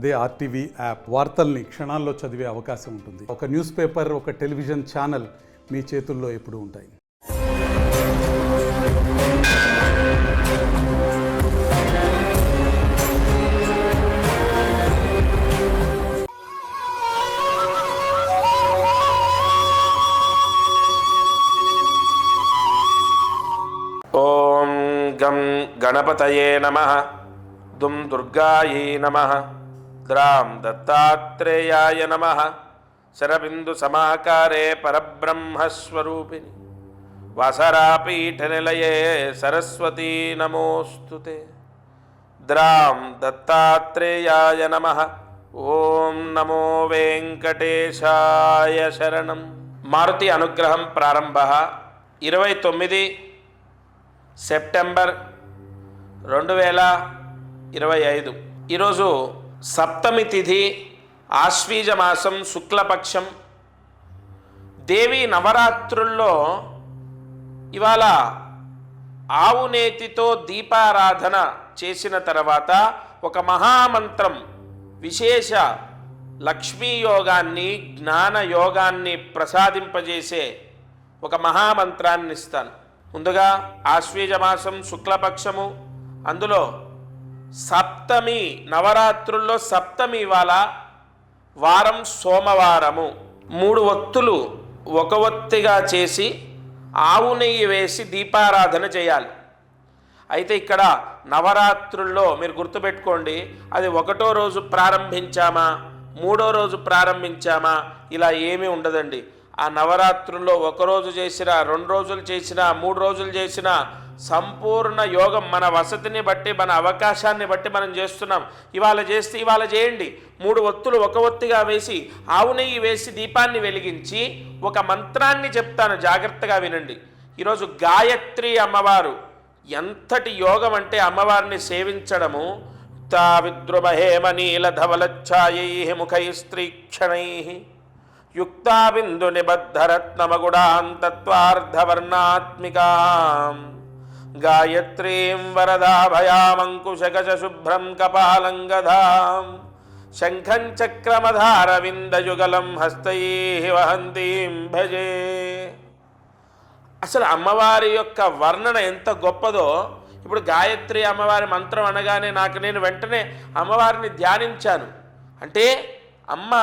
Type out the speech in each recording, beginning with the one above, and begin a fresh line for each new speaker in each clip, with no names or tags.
అదే RTV app వార్తల్ని క్షణాల్లో చదివే అవకాశం ఉంటుంది. ఒక న్యూస్ పేపర్, ఒక టెలివిజన్ ఛానల్ మీ చేతుల్లో ఎప్పుడూ ఉంటాయి.
ఓం గం గణపతయే నమః. దుం దుర్గాయై నమః. ద్రాం దత్తాత్రేయాయ నమః. శరబిందు సమాకారే పరబ్రహ్మస్వరూపిణి వాసరాపీఠనిలయే సరస్వతీ నమోస్తుతే. ద్రాం దత్తాత్రేయాయ నమః. ఓం నమో వెంకటేశాయ శరణం. మారుతి అనుగ్రహం ప్రారంభ 29 సెప్టెంబర్ 2025. ఈరోజు సప్తమి తిథి, ఆశ్వీజ మాసం, శుక్లపక్షం. దేవీ నవరాత్రుల్లో ఇవాళ ఆవు నేతితో దీపారాధన చేసిన తర్వాత ఒక మహామంత్రం, విశేష లక్ష్మీ యోగాన్ని, జ్ఞాన యోగాన్ని ప్రసాదింపజేసే ఒక మహామంత్రాన్ని ఇస్తాను. ముందుగా ఆశ్వీజ మాసం, శుక్లపక్షము, అందులో సప్తమి, నవరాత్రుల్లో సప్తమి ఇవాళ, వారం సోమవారము. 3 ఒత్తులు ఒక ఒత్తిగా చేసి ఆవు నెయ్యి వేసి దీపారాధన చేయాలి. అయితే ఇక్కడ నవరాత్రుల్లో మీరు గుర్తుపెట్టుకోండి, అది 1వ రోజు ప్రారంభించామా, 3వ రోజు ప్రారంభించామా, ఇలా ఏమీ ఉండదండి. ఆ నవరాత్రుల్లో 1 రోజు చేసినా, 2 రోజులు చేసినా, 3 రోజులు చేసినా సంపూర్ణ యోగం మన వసతిని బట్టి, మన అవకాశాన్ని బట్టి మనం చేస్తున్నాం. ఇవాళ చేస్తే ఇవాళ చేయండి. 3 ఒత్తులు ఒక ఒత్తిగా వేసి ఆవు నెయ్యి వేసి దీపాన్ని వెలిగించి ఒక మంత్రాన్ని చెప్తాను, జాగ్రత్తగా వినండి. ఈరోజు గాయత్రి అమ్మవారు ఎంతటి యోగం అంటే అమ్మవారిని సేవించడము. తా విద్రుమహేమ నీలధవలఛాయై ముఖైస్త్రీక్షణై యుక్తా బిందు నిబద్ధరత్నమగుడాంతత్వార్ధవర్ణాత్మికాం గాయత్రీం వరదాభయామంకుశకశ శుభ్రం కపాలంగధాం శంఖం చక్రమధారవిందయుగలం హస్తైః వహంతీం భజే. అసలు అమ్మవారి యొక్క వర్ణన ఎంత గొప్పదో. ఇప్పుడు గాయత్రి అమ్మవారి మంత్రం అనగానే నేను వెంటనే అమ్మవారిని ధ్యానించాను. అంటే అమ్మ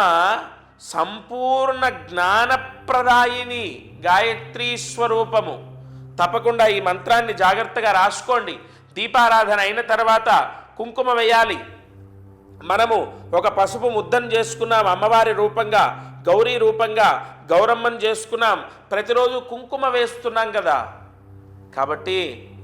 సంపూర్ణ జ్ఞానప్రదాయిని, గాయత్రీ స్వరూపము. తప్పకుండా ఈ మంత్రాన్ని జాగ్రత్తగా రాసుకోండి. దీపారాధన అయిన తర్వాత కుంకుమ వేయాలి. మనము ఒక పసుపు ముద్దను చేసుకున్నాం అమ్మవారి రూపంగా, గౌరీ రూపంగా గౌరమ్మను చేసుకున్నాం. ప్రతిరోజు కుంకుమ వేస్తున్నాం కదా. కాబట్టి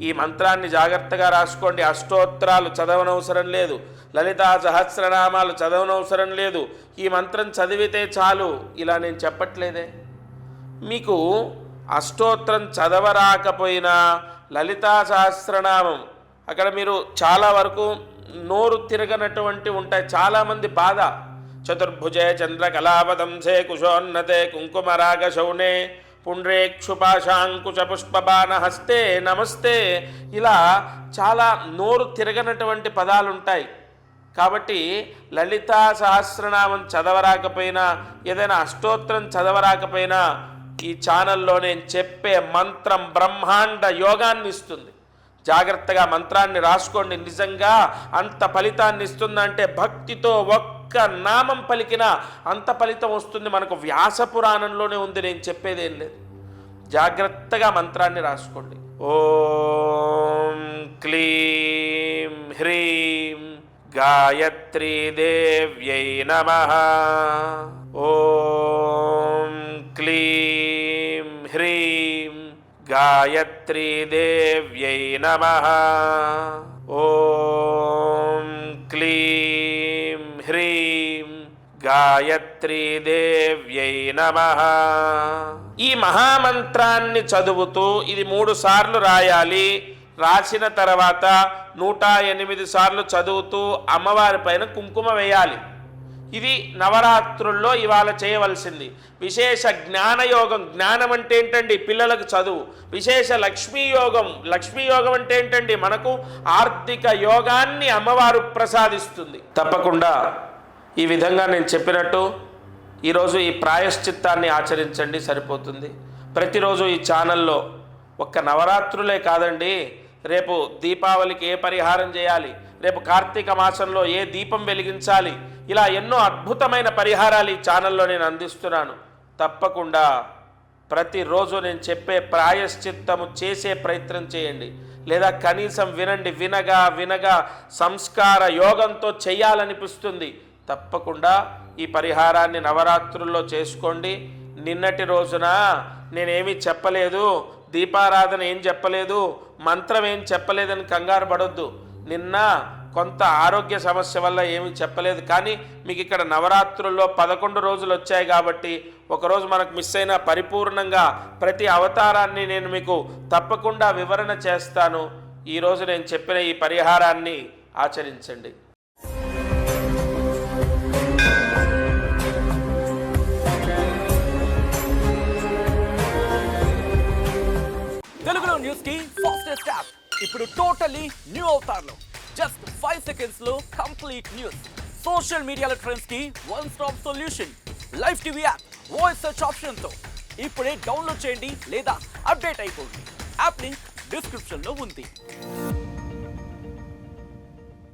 ఈ మంత్రాన్ని జాగ్రత్తగా రాసుకోండి. అష్టోత్తరాలు చదవనవసరం లేదు, లలితా సహస్రనామాలు చదవనవసరం లేదు. ఈ మంత్రం చదివితే చాలు. ఇలా నేను చెప్పట్లేదే. మీకు అష్టోత్తరం చదవరాకపోయినా లలితా సహస్రనామం, అక్కడ మీరు చాలా వరకు నోరు తిరగనటువంటి ఉంటాయి. చాలామంది బాధ. చతుర్భుజే చంద్రకళాపదంసే కుశోన్నతే కుంకుమరాగ శౌనే పుండ్రేక్షుపాశాంకుశ పుష్పబాణ హస్తే నమస్తే, ఇలా చాలా నోరు తిరగనటువంటి పదాలు ఉంటాయి. కాబట్టి లలితా సహస్రనామం చదవరాకపోయినా, ఏదైనా అష్టోత్తరం చదవరాకపోయినా ఈ ఛానల్లో నేను చెప్పే మంత్రం బ్రహ్మాండ యోగాన్ని ఇస్తుంది. జాగ్రత్తగా మంత్రాన్ని రాసుకోండి. నిజంగా అంత ఫలితాన్ని ఇస్తుందంటే భక్తితో ఒక్క నామం పలికినా అంత ఫలితం వస్తుంది. మనకు వ్యాస పురాణంలోనే ఉంది, నేను చెప్పేదేం లేదు. జాగ్రత్తగా మంత్రాన్ని రాసుకోండి. ఓం క్లీం హ్రీం గాయత్రీ దేవ్యై నమః. ఓం క్లీం హ్రీం గాయత్రీ దేవ్యై నమః. ఓం క్లీం హ్రీం గాయత్రీ దేవ్యై నమః. ఈ మహామంత్రాన్ని చదువుతూ ఇది 3 సార్లు రాయాలి. రాసిన తర్వాత 108 సార్లు చదువుతూ అమ్మవారి పైన కుంకుమ వేయాలి. ఇది నవరాత్రుల్లో ఇవాళ చేయవలసింది. విశేష జ్ఞానయోగం. జ్ఞానం అంటే ఏంటండి? పిల్లలకు చదువు. విశేష లక్ష్మీయోగం. లక్ష్మీయోగం అంటే ఏంటండి? మనకు ఆర్థిక యోగాన్ని అమ్మవారు ప్రసాదిస్తుంది. తప్పకుండా ఈ విధంగా నేను చెప్పినట్టు ఈరోజు ఈ ప్రాయశ్చిత్తాన్ని ఆచరించండి, సరిపోతుంది. ప్రతిరోజు ఈ ఛానల్లో ఒక్క నవరాత్రులే కాదండి, రేపు దీపావళికి ఏ పరిహారం చేయాలి, రేపు కార్తీక మాసంలో ఏ దీపం వెలిగించాలి, ఇలా ఎన్నో అద్భుతమైన పరిహారాలు ఈ ఛానల్లో నేను అందిస్తున్నాను. తప్పకుండా ప్రతిరోజు నేను చెప్పే ప్రాయశ్చిత్తము చేసే ప్రయత్నం చేయండి, లేదా కనీసం వినండి. వినగా సంస్కార యోగంతో చేయాలనిపిస్తుంది. తప్పకుండా ఈ పరిహారాన్ని నవరాత్రుల్లో చేసుకోండి. నిన్నటి రోజున నేనేమీ చెప్పలేదు, దీపారాధన ఏం చెప్పలేదు, మంత్రం ఏం చెప్పలేదని కంగారు పడొద్దు. నిన్న కొంత ఆరోగ్య సమస్య వల్ల ఏమీ చెప్పలేదు, కానీ మీకు ఇక్కడ నవరాత్రుల్లో 11 రోజులు వచ్చాయి కాబట్టి ఒకరోజు మనకు మిస్ అయిన పరిపూర్ణంగా ప్రతి అవతారాన్ని నేను మీకు తప్పకుండా వివరణ చేస్తాను. ఈరోజు నేను చెప్పిన ఈ పరిహారాన్ని ఆచరించండి.
తెలుగులో న్యూస్ కి ఫాస్టెస్ట్ యాప్ ఇప్పుడు టోటలీ న్యూ అవతార్లో జస్ట్ 5 seconds లో కంప్లీట్ న్యూస్. సోషల్ మీడియాలో ట్రెండ్స్ కి one stop solution. Live TV app voice search option తో ఇప్పుడే డౌన్లోడ్ చేయండి లేదా అప్డేట్ అయిపోండి. యాప్ లింక్ డిస్క్రిప్షన్ లో ఉంది.